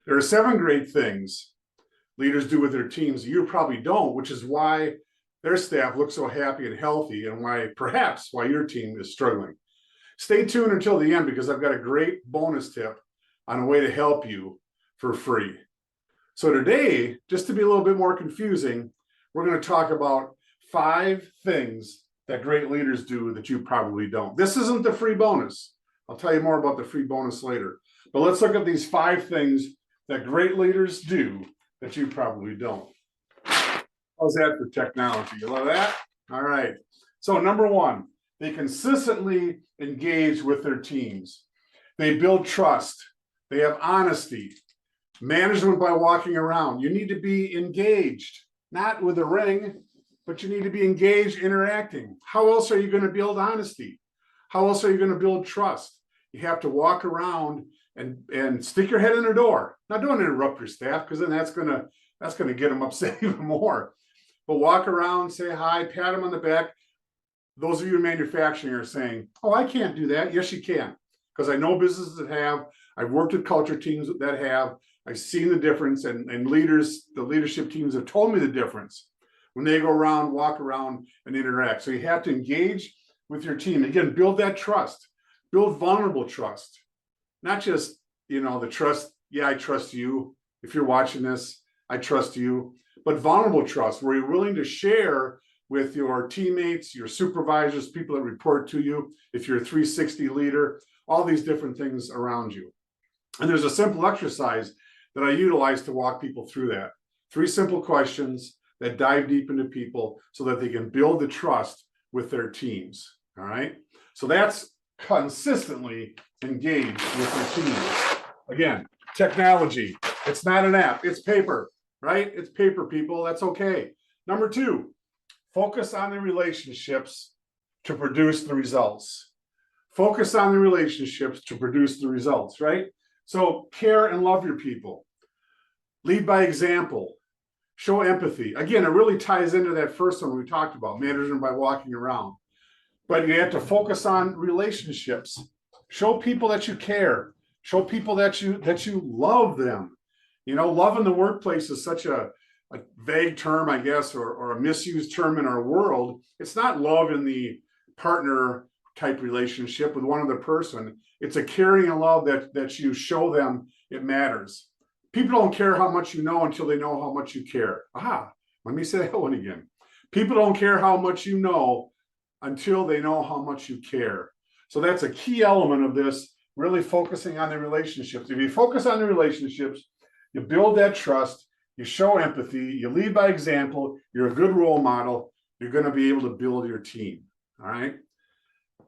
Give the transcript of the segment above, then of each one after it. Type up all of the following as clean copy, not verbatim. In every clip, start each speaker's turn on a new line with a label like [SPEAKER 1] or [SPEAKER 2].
[SPEAKER 1] There are 7 great things leaders do with their teams you probably don't, which is why their staff looks so happy and healthy, and perhaps why your team is struggling. Stay tuned until the end because I've got a great bonus tip on a way to help you for free. So today, just to be a little bit more confusing, we're going to talk about 5 things that great leaders do that you probably don't. This isn't the free bonus. I'll tell you more about the free bonus later. But let's look at these 5 things that great leaders do that you probably don't. How's that for technology? You love that? All right. So number 1, they consistently engage with their teams. They build trust. They have honesty. Management by walking around. You need to be engaged, not with a ring, but you need to be engaged, interacting. How else are you going to build honesty? How else are you going to build trust? You have to walk around and stick your head in the door. Now, don't interrupt your staff because then that's going to get them upset even more. But walk around, say hi, pat them on the back. Those of you in manufacturing are saying, "Oh, I can't do that." Yes, you can, because I know businesses that have. I've worked with culture teams that have. I've seen the difference, and the leadership teams have told me the difference when they go around, walk around, and interact. So you have to engage with your team. Again, build that trust, build vulnerable trust, not just, the trust. Yeah, I trust you. If you're watching this, I trust you, but vulnerable trust, where you're willing to share with your teammates, your supervisors, people that report to you, if you're a 360 leader, all these different things around you. And there's a simple exercise that I utilize to walk people through that. 3 simple questions that dive deep into people so that they can build the trust with their teams. All right. So that's consistently engage with their teams. Again, technology. It's not an app. It's paper, right? It's paper, people. That's okay. Number 2, focus on the relationships to produce the results. Focus on the relationships to produce the results, right? So care and love your people. Lead by example. Show empathy. Again, it really ties into that first one we talked about, management by walking around. But you have to focus on relationships. Show people that you care. Show people that you love them. Love in the workplace is such a vague term, I guess, or a misused term in our world. It's not love in the partner type relationship with one other person. It's a caring and love that you show them it matters. People don't care how much you know until they know how much you care. Let me say that one again. People don't care how much you know until they know how much you care. So that's a key element of this, really focusing on the relationships. If you focus on the relationships, you build that trust, you show empathy, you lead by example, you're a good role model, you're going to be able to build your team. All right.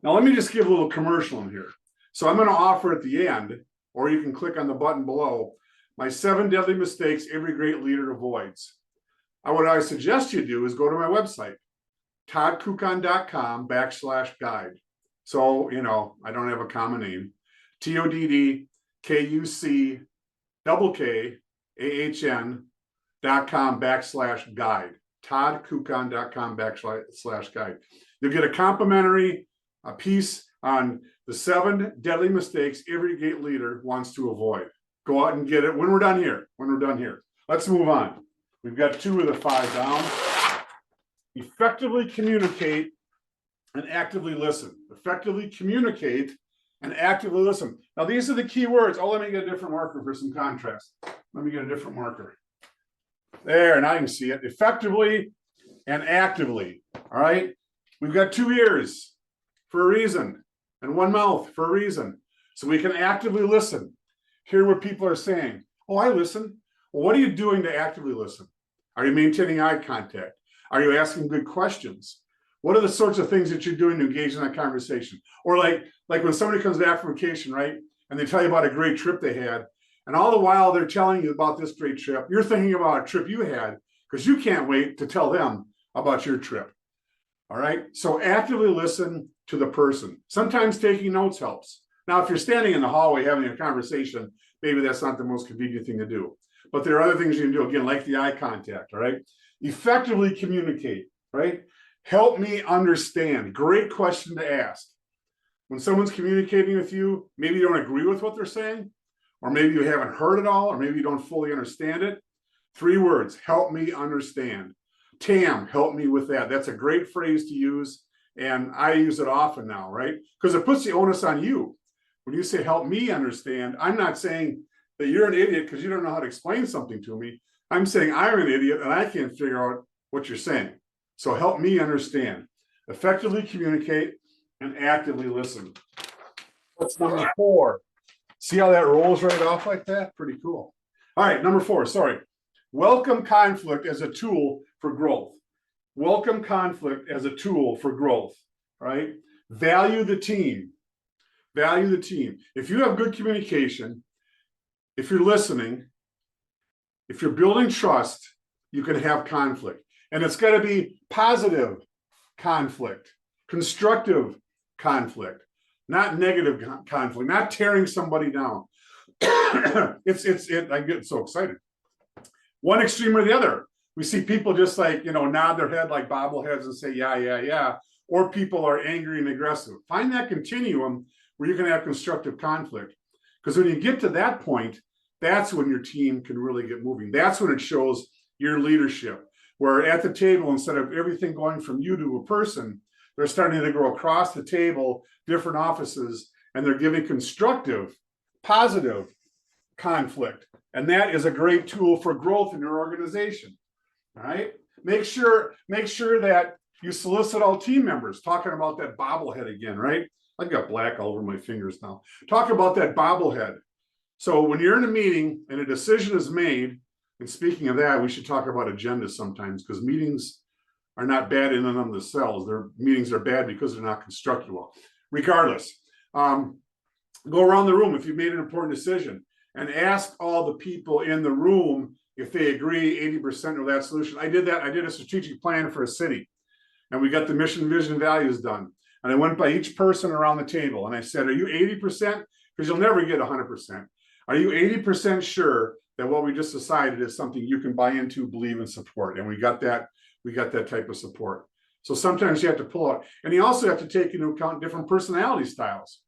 [SPEAKER 1] Now, let me just give a little commercial in here. So I'm going to offer at the end, or you can click on the button below, my 7 deadly mistakes every great leader avoids. What I suggest you do is go to my website, toddkukan.com/guide. So, I don't have a common name. TODDKUCAAHN.com/guide. toddkukan.com/guide. You'll get a complimentary piece on the 7 deadly mistakes every great leader wants to avoid. Go out and get it when we're done here. Let's move on. We've got 2 of the 5 down. Effectively communicate and actively listen. Effectively communicate and actively listen. Now, these are the key words. Let me get a different marker for some contrast. Let me get a different marker. There, now you can see it. Effectively and actively. All right. We've got 2 ears for a reason and 1 mouth for a reason. So we can actively listen. Hear what people are saying. I listen. Well, what are you doing to actively listen? Are you maintaining eye contact? Are you asking good questions? What are the sorts of things that you're doing to engage in that conversation? Or like when somebody comes back from vacation, right? And they tell you about a great trip they had. And all the while they're telling you about this great trip, you're thinking about a trip you had because you can't wait to tell them about your trip. All right. So actively listen to the person. Sometimes taking notes helps. Now, if you're standing in the hallway having a conversation, maybe that's not the most convenient thing to do. But there are other things you can do, again, like the eye contact, all right? Effectively communicate, right? Help me understand. Great question to ask. When someone's communicating with you, maybe you don't agree with what they're saying. or maybe you haven't heard it all, or maybe you don't fully understand it. 3 words: help me understand. Tam, help me with that. That's a great phrase to use, and I use it often now, right? Because it puts the onus on you. When you say help me understand, I'm not saying that you're an idiot because you don't know how to explain something to me. I'm saying I'm an idiot and I can't figure out what you're saying. So help me understand. Effectively communicate and actively listen. What's number 4? See how that rolls right off like that? Pretty cool. All right, number 4, sorry. Welcome conflict as a tool for growth. Welcome conflict as a tool for growth, right? Value the team. Value the team. If you have good communication, if you're listening, if you're building trust, you can have conflict. And it's got to be positive conflict, constructive conflict, not negative conflict, not tearing somebody down. I get so excited. One extreme or the other. We see people just like, nod their head like bobbleheads and say, yeah, yeah, yeah. Or people are angry and aggressive. Find that continuum where you can have constructive conflict. Because when you get to that point, that's when your team can really get moving. That's when it shows your leadership. Where at the table, instead of everything going from you to a person, they're starting to go across the table, different offices, and they're giving constructive, positive conflict. And that is a great tool for growth in your organization. All right. Make sure that you solicit all team members. Talking about that bobblehead again, right? I've got black all over my fingers now. Talk about that bobblehead. So when you're in a meeting and a decision is made, and speaking of that, we should talk about agendas sometimes, because meetings are not bad in and of themselves. Their meetings are bad because they're not constructed well. Regardless, go around the room if you made an important decision and ask all the people in the room if they agree 80% of that solution. I did that. I did a strategic plan for a city, and we got the mission, vision, values done. And I went by each person around the table and I said, are you 80%? Because you'll never get 100%. Are you 80% sure that what we just decided is something you can buy into, believe, and support? And we got that type of support. So sometimes you have to pull out, and you also have to take into account different personality styles.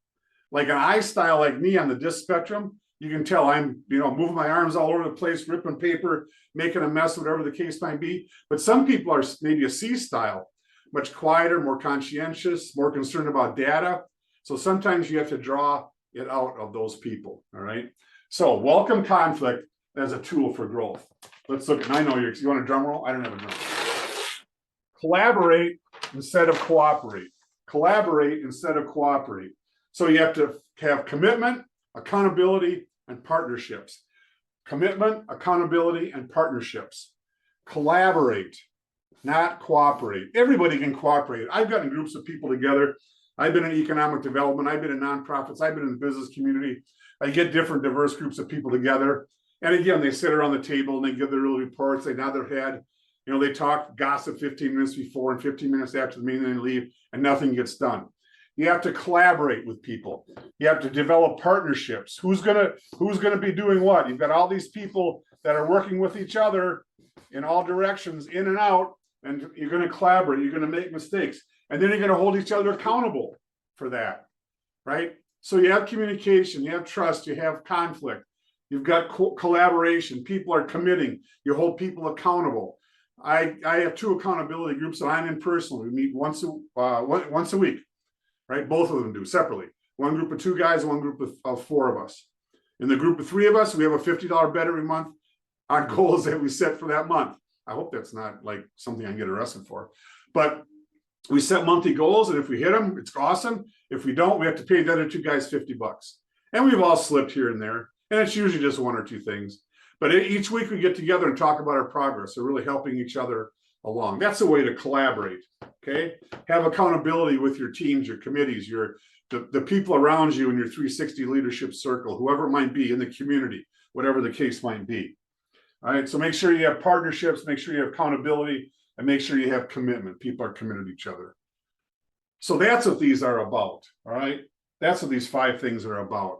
[SPEAKER 1] Like an I style like me on the DISC spectrum, you can tell I'm, moving my arms all over the place, ripping paper, making a mess, whatever the case might be. But some people are maybe a C style, much quieter, more conscientious, more concerned about data. So sometimes you have to draw it out of those people. All right. So welcome conflict as a tool for growth. Let's look at, I know you want a drum roll? I don't have a drum roll. Collaborate instead of cooperate. Collaborate instead of cooperate. So you have to have commitment, accountability, and partnerships. Commitment, accountability, and partnerships. Collaborate, not cooperate. Everybody can cooperate. I've gotten groups of people together. I've been in economic development. I've been in nonprofits. I've been in the business community. I get different diverse groups of people together. And again, they sit around the table and they give their little reports. They nod their head. They talk, gossip 15 minutes before and 15 minutes after the meeting, and they leave, and nothing gets done. You have to collaborate with people. You have to develop partnerships. Who's gonna be doing what? You've got all these people that are working with each other in all directions, in and out, and you're going to collaborate. You're going to make mistakes, and then you're going to hold each other accountable for that, right? So you have communication, you have trust, you have conflict, you've got collaboration. People are committing. You hold people accountable. I have 2 accountability groups that I'm in personally. We meet once a week, right? Both of them do separately. One group of 2 guys, one group of 4 of us. In the group of 3 of us, we have a $50 bet every month on goals that we set for that month. I hope that's not like something I can get arrested for. But we set monthly goals, and if we hit them, it's awesome. If we don't, we have to pay the other 2 guys $50. And we've all slipped here and there. And it's usually just 1 or 2 things. But each week we get together and talk about our progress. So really helping each other along. That's a way to collaborate. Okay. Have accountability with your teams, your committees, the people around you in your 360 leadership circle, whoever it might be in the community, whatever the case might be. All right. So make sure you have partnerships, make sure you have accountability, and make sure you have commitment. People are committed to each other. So that's what these are about. All right. That's what these 5 things are about.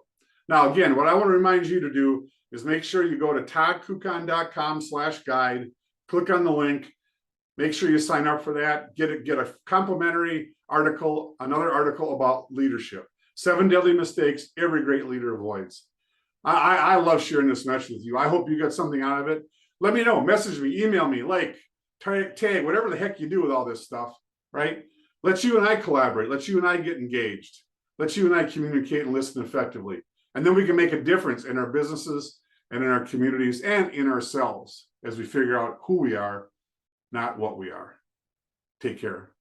[SPEAKER 1] Now, again, what I want to remind you to do is make sure you go to toddkukan.com/guide, click on the link, make sure you sign up for that, get a complimentary article, another article about leadership. 7 deadly mistakes every great leader avoids. I love sharing this message with you. I hope you got something out of it. Let me know. Message me, email me, like, tag, whatever the heck you do with all this stuff, right? Let you and I collaborate. Let you and I get engaged. Let you and I communicate and listen effectively. And then we can make a difference in our businesses and in our communities and in ourselves as we figure out who we are, not what we are. Take care.